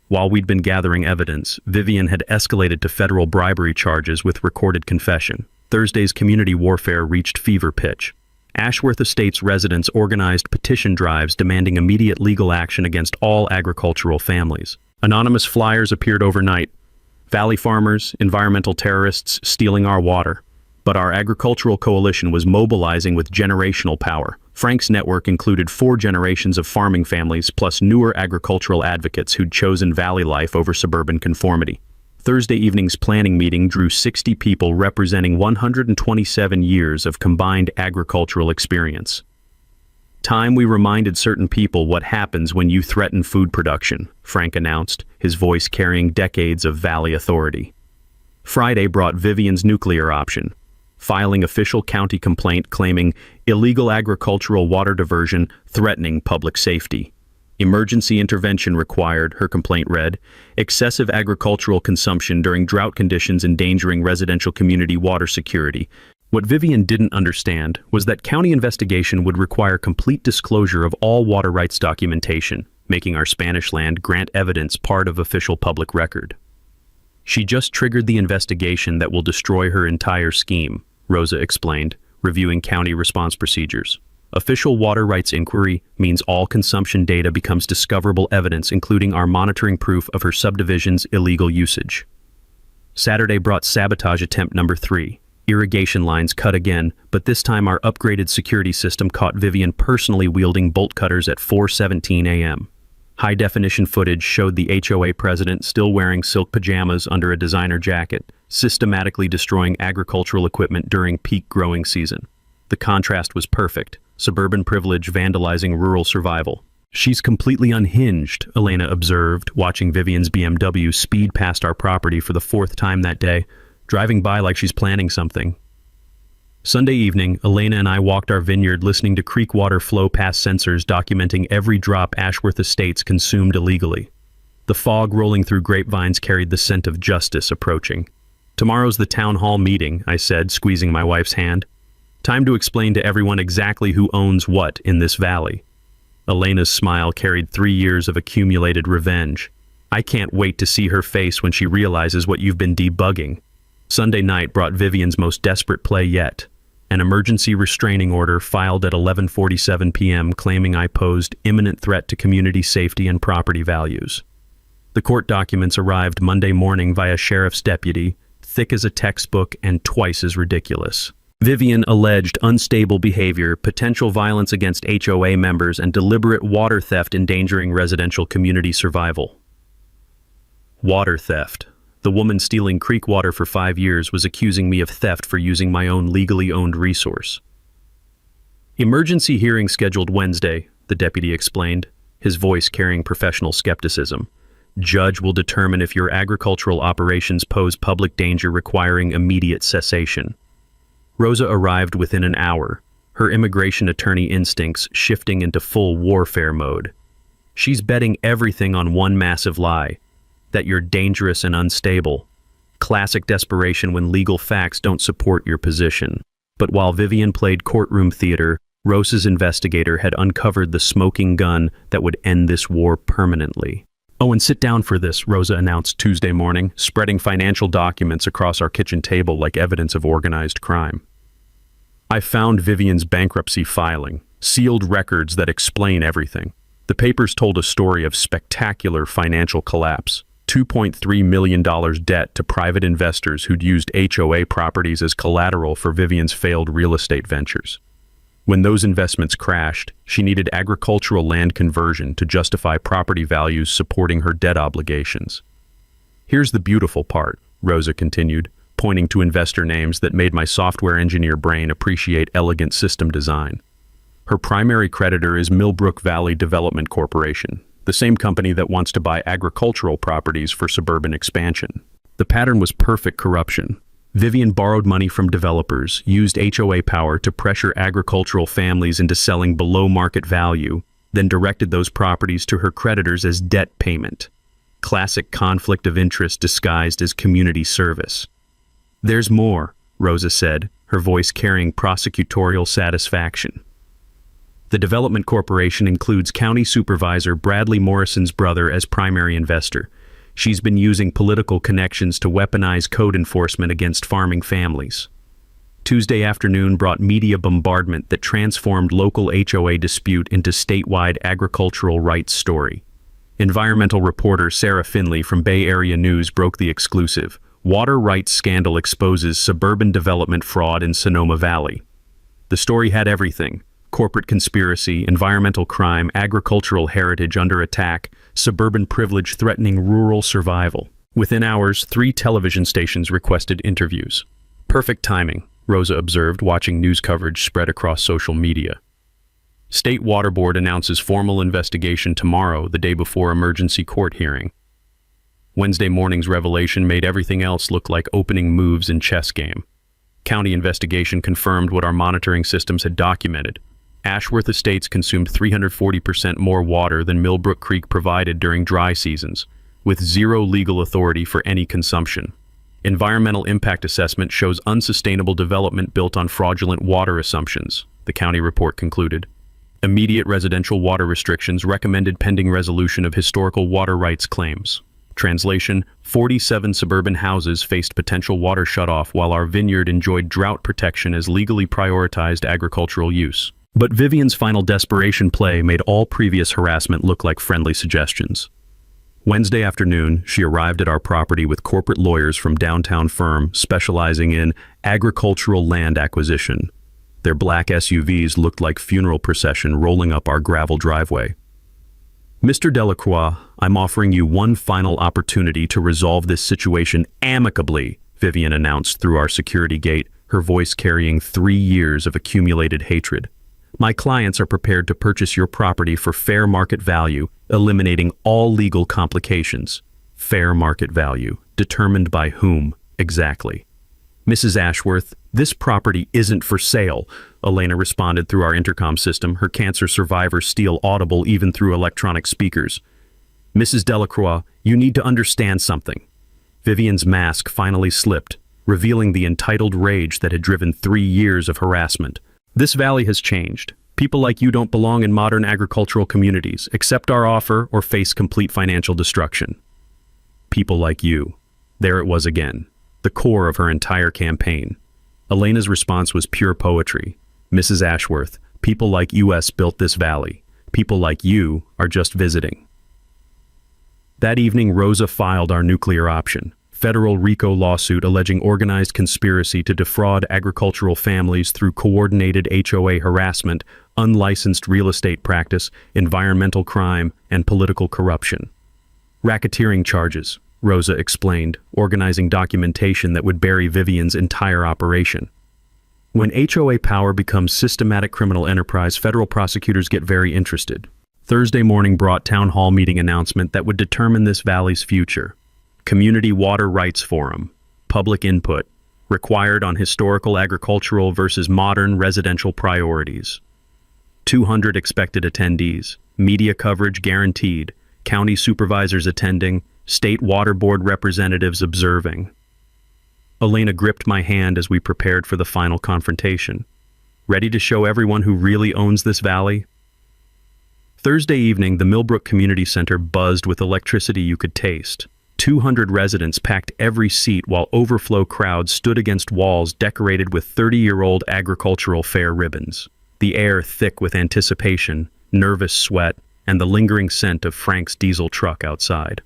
While we'd been gathering evidence, Vivian had escalated to federal bribery charges with recorded confession. Thursday's community warfare reached fever pitch. Ashworth Estates residents organized petition drives demanding immediate legal action against all agricultural families. Anonymous flyers appeared overnight. Valley farmers, environmental terrorists stealing our water. But our agricultural coalition was mobilizing with generational power. Frank's network included 4 generations of farming families plus newer agricultural advocates who'd chosen valley life over suburban conformity. Thursday evening's planning meeting drew 60 people representing 127 years of combined agricultural experience. "Time we reminded certain people what happens when you threaten food production," Frank announced, his voice carrying decades of valley authority. Friday brought Vivian's nuclear option, filing official county complaint claiming illegal agricultural water diversion threatening public safety. Emergency intervention required, her complaint read, excessive agricultural consumption during drought conditions endangering residential community water security. What Vivian didn't understand was that county investigation would require complete disclosure of all water rights documentation, making our Spanish land grant evidence part of official public record. "She just triggered the investigation that will destroy her entire scheme," Rosa explained, reviewing county response procedures. "Official water rights inquiry means all consumption data becomes discoverable evidence, including our monitoring proof of her subdivision's illegal usage." Saturday brought sabotage attempt number 3. Irrigation lines cut again, but this time our upgraded security system caught Vivian personally wielding bolt cutters at 4:17 a.m. High-definition footage showed the HOA president still wearing silk pajamas under a designer jacket, systematically destroying agricultural equipment during peak growing season. The contrast was perfect. Suburban privilege vandalizing rural survival. "She's completely unhinged," Elena observed, watching Vivian's BMW speed past our property for the 4th time that day, driving by like she's planning something. Sunday evening, Elena and I walked our vineyard listening to creek water flow past sensors documenting every drop Ashworth Estates consumed illegally. The fog rolling through grapevines carried the scent of justice approaching. "Tomorrow's the town hall meeting," I said, squeezing my wife's hand. "Time to explain to everyone exactly who owns what in this valley." Elena's smile carried 3 years of accumulated revenge. "I can't wait to see her face when she realizes what you've been debugging." Sunday night brought Vivian's most desperate play yet. An emergency restraining order filed at 11:47 p.m. claiming I posed imminent threat to community safety and property values. The court documents arrived Monday morning via sheriff's deputy, thick as a textbook and twice as ridiculous. Vivian alleged unstable behavior, potential violence against HOA members, and deliberate water theft endangering residential community survival. Water theft. The woman stealing creek water for 5 years was accusing me of theft for using my own legally owned resource. "Emergency hearing scheduled Wednesday," the deputy explained, his voice carrying professional skepticism. "Judge will determine if your agricultural operations pose public danger requiring immediate cessation." Rosa arrived within an hour, her immigration attorney instincts shifting into full warfare mode. She's betting everything on one massive lie, that you're dangerous and unstable. Classic desperation when legal facts don't support your position. But while Vivian played courtroom theater, Rosa's investigator had uncovered the smoking gun that would end this war permanently. "Oh, and sit down for this," Rosa announced Tuesday morning, spreading financial documents across our kitchen table like evidence of organized crime. "I found Vivian's bankruptcy filing, sealed records that explain everything. The papers told a story of spectacular financial collapse. $2.3 million debt to private investors who'd used HOA properties as collateral for Vivian's failed real estate ventures. When those investments crashed, she needed agricultural land conversion to justify property values supporting her debt obligations. Here's the beautiful part," Rosa continued, pointing to investor names that made my software engineer brain appreciate elegant system design. "Her primary creditor is Millbrook Valley Development Corporation, the same company that wants to buy agricultural properties for suburban expansion. The pattern was perfect corruption. Vivian borrowed money from developers, used HOA power to pressure agricultural families into selling below market value, then directed those properties to her creditors as debt payment. Classic conflict of interest disguised as community service." "There's more," Rosa said, her voice carrying prosecutorial satisfaction. "The development corporation includes County Supervisor Bradley Morrison's brother as primary investor. She's been using political connections to weaponize code enforcement against farming families. Tuesday afternoon brought media bombardment that transformed local HOA dispute into statewide agricultural rights story. Environmental reporter Sarah Finley from Bay Area News broke the exclusive. Water rights scandal exposes suburban development fraud in Sonoma Valley. The story had everything: corporate conspiracy, environmental crime, agricultural heritage under attack, suburban privilege threatening rural survival. Within hours, 3 television stations requested interviews. Perfect timing, Rosa observed, watching news coverage spread across social media. State Water Board announces formal investigation tomorrow, the day before emergency court hearing. Wednesday morning's revelation made everything else look like opening moves in chess game. County investigation confirmed what our monitoring systems had documented. Ashworth Estates consumed 340% more water than Millbrook Creek provided during dry seasons, with zero legal authority for any consumption. Environmental impact assessment shows unsustainable development built on fraudulent water assumptions, the county report concluded. Immediate residential water restrictions recommended pending resolution of historical water rights claims. Translation: 47 suburban houses faced potential water shutoff while our vineyard enjoyed drought protection as legally prioritized agricultural use. But Vivian's final desperation play made all previous harassment look like friendly suggestions. Wednesday afternoon, she arrived at our property with corporate lawyers from downtown firm specializing in agricultural land acquisition. Their black SUVs looked like funeral procession rolling up our gravel driveway. "Mr. Delacroix, I'm offering you one final opportunity to resolve this situation amicably," Vivian announced through our security gate, her voice carrying 3 years of accumulated hatred. "My clients are prepared to purchase your property for fair market value, eliminating all legal complications." Fair market value. Determined by whom, exactly? "Mrs. Ashworth, this property isn't for sale," Elena responded through our intercom system, her cancer survivor steel audible even through electronic speakers. "Mrs. Delacroix, you need to understand something." Vivian's mask finally slipped, revealing the entitled rage that had driven 3 years of harassment. "This valley has changed. People like you don't belong in modern agricultural communities. Accept our offer or face complete financial destruction." People like you. There it was again, the core of her entire campaign. Elena's response was pure poetry. "Mrs. Ashworth, people like us built this valley. People like you are just visiting." That evening, Rosa filed our nuclear option. Federal RICO lawsuit alleging organized conspiracy to defraud agricultural families through coordinated HOA harassment, unlicensed real estate practice, environmental crime, and political corruption. Racketeering charges, Rosa explained, organizing documentation that would bury Vivian's entire operation. When HOA power becomes systematic criminal enterprise, federal prosecutors get very interested. Thursday morning brought town hall meeting announcement that would determine this valley's future. Community Water Rights Forum, public input, required on historical agricultural versus modern residential priorities. 200 expected attendees, media coverage guaranteed, county supervisors attending, state water board representatives observing. Elena gripped my hand as we prepared for the final confrontation. Ready to show everyone who really owns this valley? Thursday evening, the Millbrook Community Center buzzed with electricity you could taste. 200 residents packed every seat while overflow crowds stood against walls decorated with 30-year-old agricultural fair ribbons. The air thick with anticipation, nervous sweat, and the lingering scent of Frank's diesel truck outside.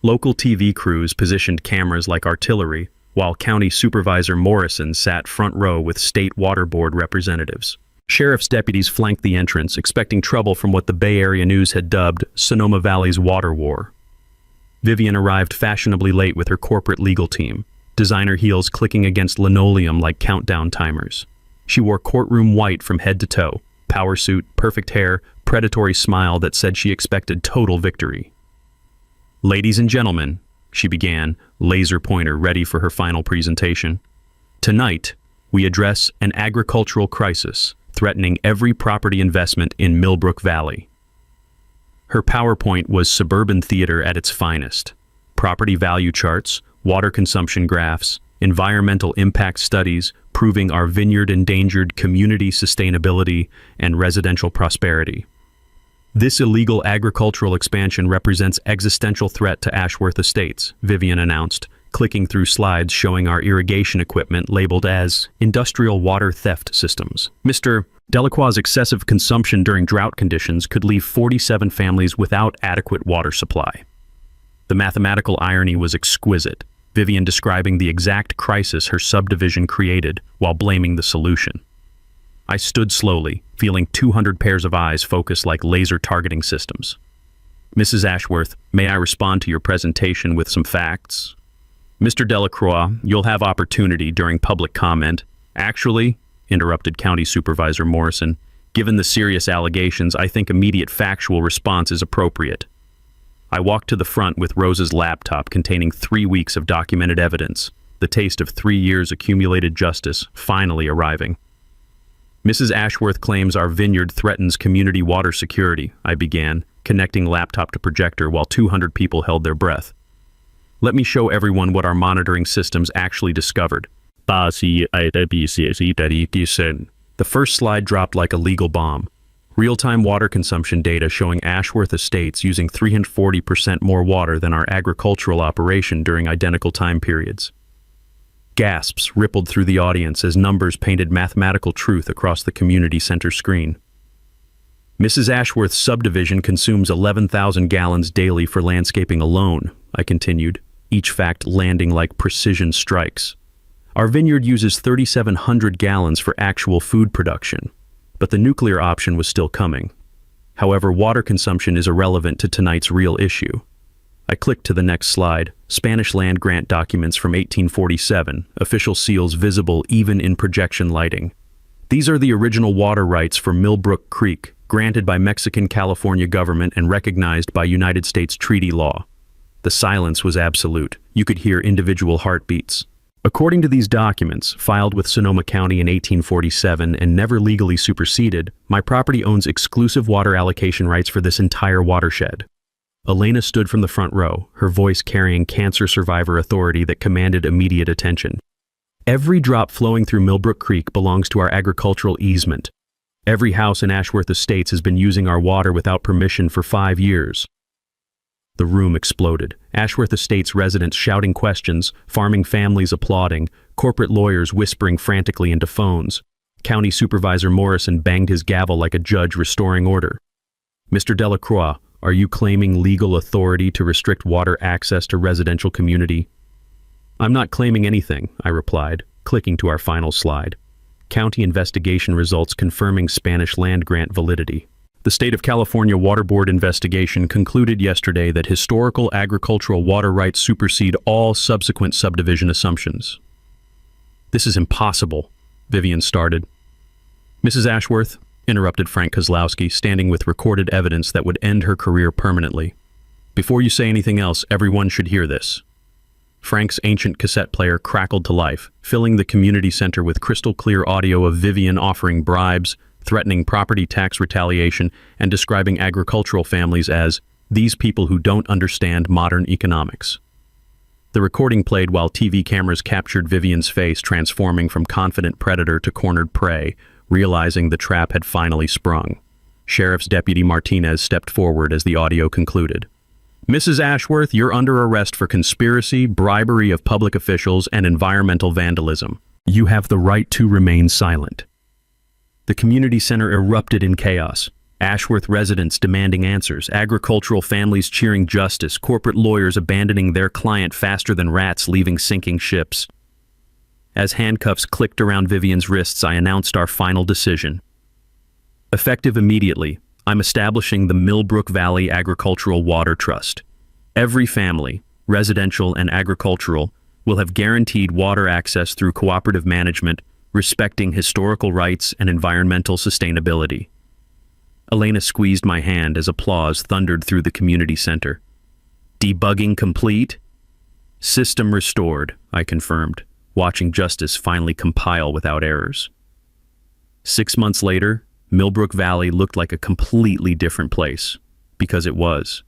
Local TV crews positioned cameras like artillery, while County Supervisor Morrison sat front row with state water board representatives. Sheriff's deputies flanked the entrance, expecting trouble from what the Bay Area News had dubbed Sonoma Valley's water war. Vivian arrived fashionably late with her corporate legal team, designer heels clicking against linoleum like countdown timers. She wore courtroom white from head to toe, power suit, perfect hair, predatory smile that said she expected total victory. "Ladies and gentlemen," she began, laser pointer ready for her final presentation. "Tonight, we address an agricultural crisis threatening every property investment in Millbrook Valley." Her PowerPoint was suburban theater at its finest. Property value charts, water consumption graphs, environmental impact studies proving our vineyard endangered community sustainability and residential prosperity. "This illegal agricultural expansion represents existential threat to Ashworth Estates," Vivian announced, clicking through slides showing our irrigation equipment labeled as industrial water theft systems. Mr. Delacroix's excessive consumption during drought conditions could leave 47 families without adequate water supply. The mathematical irony was exquisite, Vivian describing the exact crisis her subdivision created while blaming the solution. I stood slowly, feeling 200 pairs of eyes focused like laser targeting systems. "Mrs. Ashworth, may I respond to your presentation with some facts?" "Mr. Delacroix, you'll have opportunity during public comment." "Actually," interrupted County Supervisor Morrison, "given the serious allegations, I think immediate factual response is appropriate." I walked to the front with Rose's laptop containing 3 weeks of documented evidence, the taste of 3 years accumulated justice finally arriving. "Mrs. Ashworth claims our vineyard threatens community water security," I began, connecting laptop to projector while 200 people held their breath. "Let me show everyone what our monitoring systems actually discovered." The first slide dropped like a legal bomb. Real-time water consumption data showing Ashworth Estates using 340% more water than our agricultural operation during identical time periods. Gasps rippled through the audience as numbers painted mathematical truth across the community center screen. "Mrs. Ashworth's subdivision consumes 11,000 gallons daily for landscaping alone," I continued, each fact landing like precision strikes. "Our vineyard uses 3,700 gallons for actual food production, but the nuclear option was still coming. However, water consumption is irrelevant to tonight's real issue." I clicked to the next slide, Spanish land grant documents from 1847, official seals visible even in projection lighting. These are the original water rights for Millbrook Creek, granted by Mexican California government and recognized by United States treaty law. The silence was absolute. You could hear individual heartbeats. According to these documents, filed with Sonoma County in 1847 and never legally superseded, my property owns exclusive water allocation rights for this entire watershed. Elena stood from the front row, her voice carrying cancer survivor authority that commanded immediate attention. "Every drop flowing through Millbrook Creek belongs to our agricultural easement. Every house in Ashworth Estates has been using our water without permission for 5 years. The room exploded. Ashworth Estates residents shouting questions, farming families applauding, corporate lawyers whispering frantically into phones. County Supervisor Morrison banged his gavel like a judge restoring order. "Mr. Delacroix, are you claiming legal authority to restrict water access to residential community?" "I'm not claiming anything," I replied, clicking to our final slide. County investigation results confirming Spanish land grant validity. The State of California Water Board investigation concluded yesterday that historical agricultural water rights supersede all subsequent subdivision assumptions. "This is impossible," Vivian started. "Mrs. Ashworth," interrupted Frank Kozlowski, standing with recorded evidence that would end her career permanently. "Before you say anything else, everyone should hear this." Frank's ancient cassette player crackled to life, filling the community center with crystal-clear audio of Vivian offering bribes, threatening property tax retaliation, and describing agricultural families as "these people who don't understand modern economics." The recording played while TV cameras captured Vivian's face transforming from confident predator to cornered prey, realizing the trap had finally sprung. Sheriff's Deputy Martinez stepped forward as the audio concluded. "Mrs. Ashworth, you're under arrest for conspiracy, bribery of public officials, and environmental vandalism. You have the right to remain silent." The community center erupted in chaos. Ashworth residents demanding answers, agricultural families cheering justice, corporate lawyers abandoning their client faster than rats leaving sinking ships. As handcuffs clicked around Vivian's wrists, I announced our final decision. Effective immediately, I'm establishing the Millbrook Valley Agricultural Water Trust. Every family, residential and agricultural, will have guaranteed water access through cooperative management, respecting historical rights and environmental sustainability. Elena squeezed my hand as applause thundered through the community center. "Debugging complete?" "System restored," I confirmed, watching justice finally compile without errors. 6 months later, Millbrook Valley looked like a completely different place, because it was.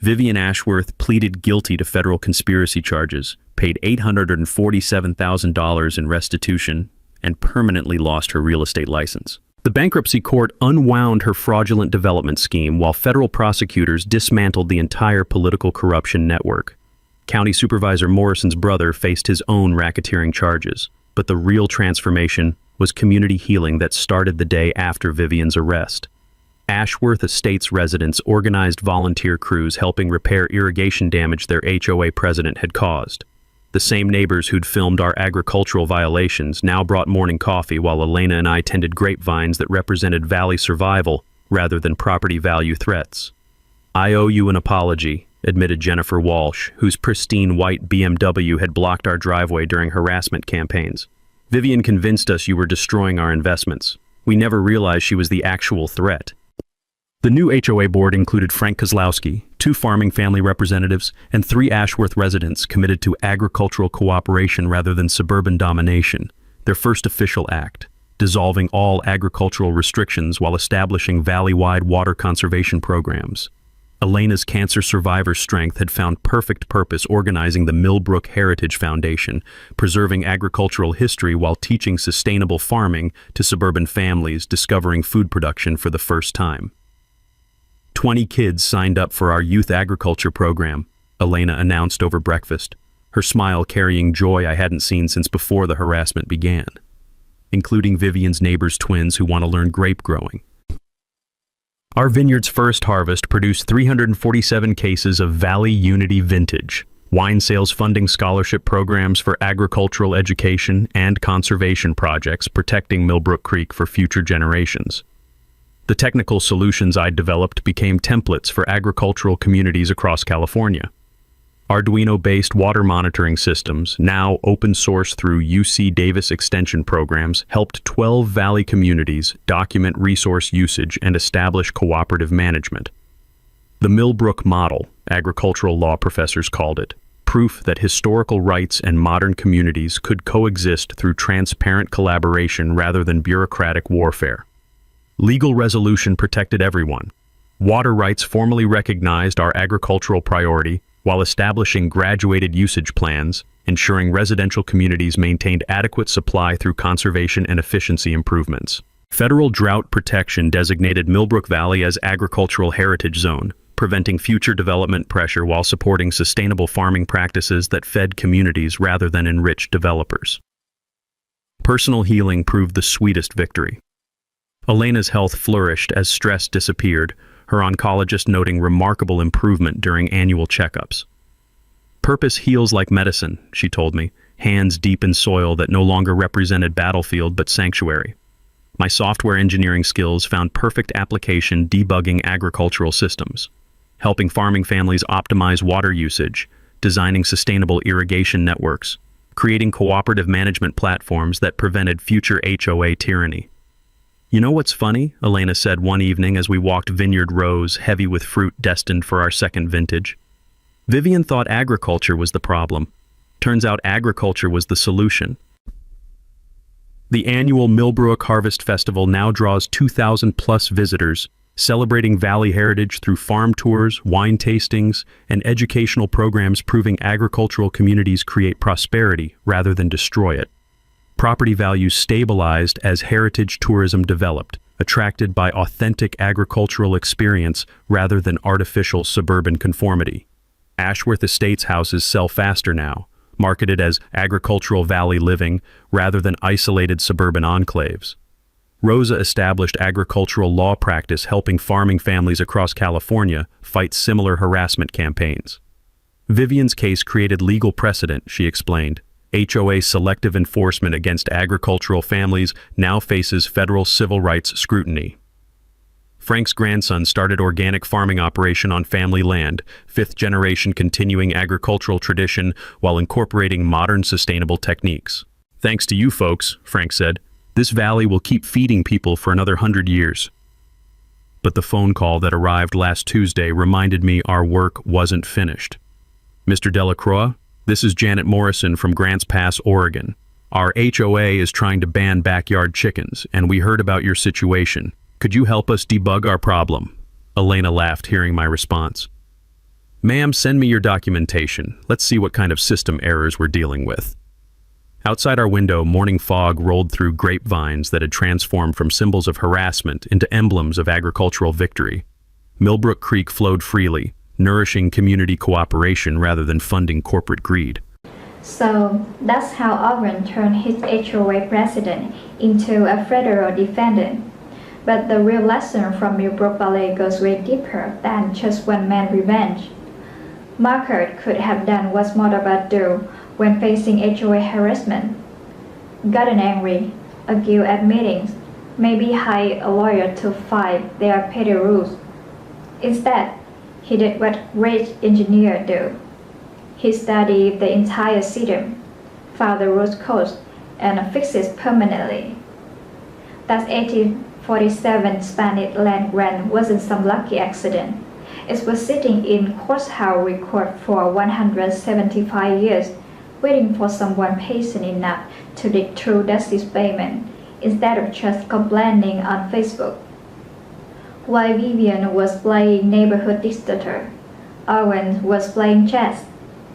Vivian Ashworth pleaded guilty to federal conspiracy charges, paid $847,000 in restitution, and permanently lost her real estate license. The bankruptcy court unwound her fraudulent development scheme while federal prosecutors dismantled the entire political corruption network. County Supervisor Morrison's brother faced his own racketeering charges, but the real transformation was community healing that started the day after Vivian's arrest. Ashworth Estates residents organized volunteer crews helping repair irrigation damage their HOA president had caused. The same neighbors who'd filmed our agricultural violations now brought morning coffee while Elena and I tended grapevines that represented valley survival rather than property value threats. "I owe you an apology," admitted Jennifer Walsh, whose pristine white BMW had blocked our driveway during harassment campaigns. "Vivian convinced us you were destroying our investments. We never realized she was the actual threat." The new HOA board included Frank Kozlowski, 2 farming family representatives, and 3 Ashworth residents committed to agricultural cooperation rather than suburban domination, their first official act, dissolving all agricultural restrictions while establishing valley-wide water conservation programs. Elena's cancer survivor strength had found perfect purpose organizing the Millbrook Heritage Foundation, preserving agricultural history while teaching sustainable farming to suburban families discovering food production for the first time. 20 kids signed up for our youth agriculture program, Elena announced over breakfast, her smile carrying joy I hadn't seen since before the harassment began, including Vivian's neighbor's twins who want to learn grape growing. Our vineyard's first harvest produced 347 cases of Valley Unity Vintage, wine sales funding scholarship programs for agricultural education and conservation projects protecting Millbrook Creek for future generations. The technical solutions I'd developed became templates for agricultural communities across California. Arduino-based water monitoring systems, now open source through UC Davis extension programs, helped 12 valley communities document resource usage and establish cooperative management. The Millbrook Model, agricultural law professors called it, proof that historical rights and modern communities could coexist through transparent collaboration rather than bureaucratic warfare. Legal resolution protected everyone. Water rights formally recognized our agricultural priority while establishing graduated usage plans, ensuring residential communities maintained adequate supply through conservation and efficiency improvements. Federal drought protection designated Millbrook Valley as agricultural heritage zone, preventing future development pressure while supporting sustainable farming practices that fed communities rather than enriched developers. Personal healing proved the sweetest victory. Elena's health flourished as stress disappeared, her oncologist noting remarkable improvement during annual checkups. "Purpose heals like medicine," she told me, hands deep in soil that no longer represented battlefield but sanctuary. My software engineering skills found perfect application debugging agricultural systems, helping farming families optimize water usage, designing sustainable irrigation networks, creating cooperative management platforms that prevented future HOA tyranny. "You know what's funny?" Elena said one evening as we walked vineyard rows heavy with fruit destined for our second vintage. "Vivian thought agriculture was the problem. Turns out agriculture was the solution." The annual Millbrook Harvest Festival now draws 2,000 plus visitors, celebrating valley heritage through farm tours, wine tastings, and educational programs proving agricultural communities create prosperity rather than destroy it. Property values stabilized as heritage tourism developed, attracted by authentic agricultural experience rather than artificial suburban conformity. Ashworth Estates houses sell faster now, marketed as agricultural valley living rather than isolated suburban enclaves. Rosa established agricultural law practice helping farming families across California fight similar harassment campaigns. Vivian's case created legal precedent, she explained. HOA selective enforcement against agricultural families now faces federal civil rights scrutiny. Frank's grandson started organic farming operation on family land, fifth generation continuing agricultural tradition while incorporating modern sustainable techniques. Thanks to you folks, Frank said, this valley will keep feeding people for another 100 years. But the phone call that arrived last Tuesday reminded me our work wasn't finished. Mr. Delacroix, this is Janet Morrison from Grants Pass, Oregon. Our HOA is trying to ban backyard chickens, and we heard about your situation. Could you help us debug our problem? Elena laughed, hearing my response. Ma'am, send me your documentation. Let's see what kind of system errors we're dealing with. Outside our window, morning fog rolled through grapevines that had transformed from symbols of harassment into emblems of agricultural victory. Millbrook Creek flowed freely, nourishing community cooperation rather than funding corporate greed. So that's how Oren turned his HOA president into a federal defendant. But the real lesson from Millbrook Valley goes way deeper than just one-man revenge. Markert could have done what most of us do when facing HOA harassment. Gotten angry, argue at meetings, maybe hire a lawyer to fight their petty rules. Instead, he did what great engineers do. He studied the entire system, found the root cause, and fixed it permanently. That 1847 Spanish land grant wasn't some lucky accident. It was sitting in courthouse record for 175 years, waiting for someone patient enough to dig through that payment instead of just complaining on Facebook. While Vivian was playing neighborhood dictator, Owen was playing chess,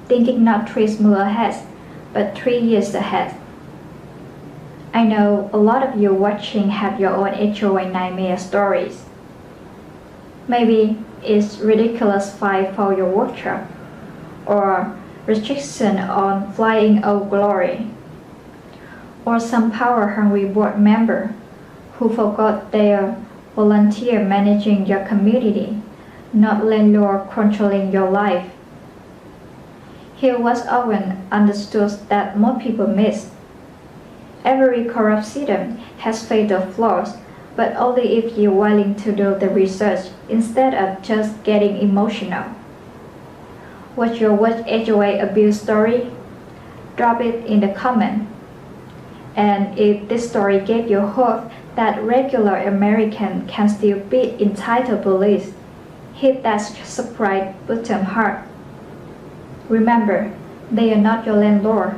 thinking not 3 moves ahead, but 3 years ahead. I know a lot of you watching have your own HOA nightmare stories. Maybe it's ridiculous fine for your workshop, or restriction on flying Old Glory, or some power-hungry board member who forgot their volunteer managing your community, not landlord controlling your life. Here was Owen understood that most people miss. Every corrupt system has fatal flaws, but only if you're willing to do the research instead of just getting emotional. What's your worst HOA abuse story? Drop it in the comment. And if this story gave you hope that regular Americans can still beat entitled police, hit that subscribe button hard. Remember, they are not your landlord.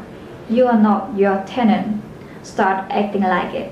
You are not your tenant. Start acting like it.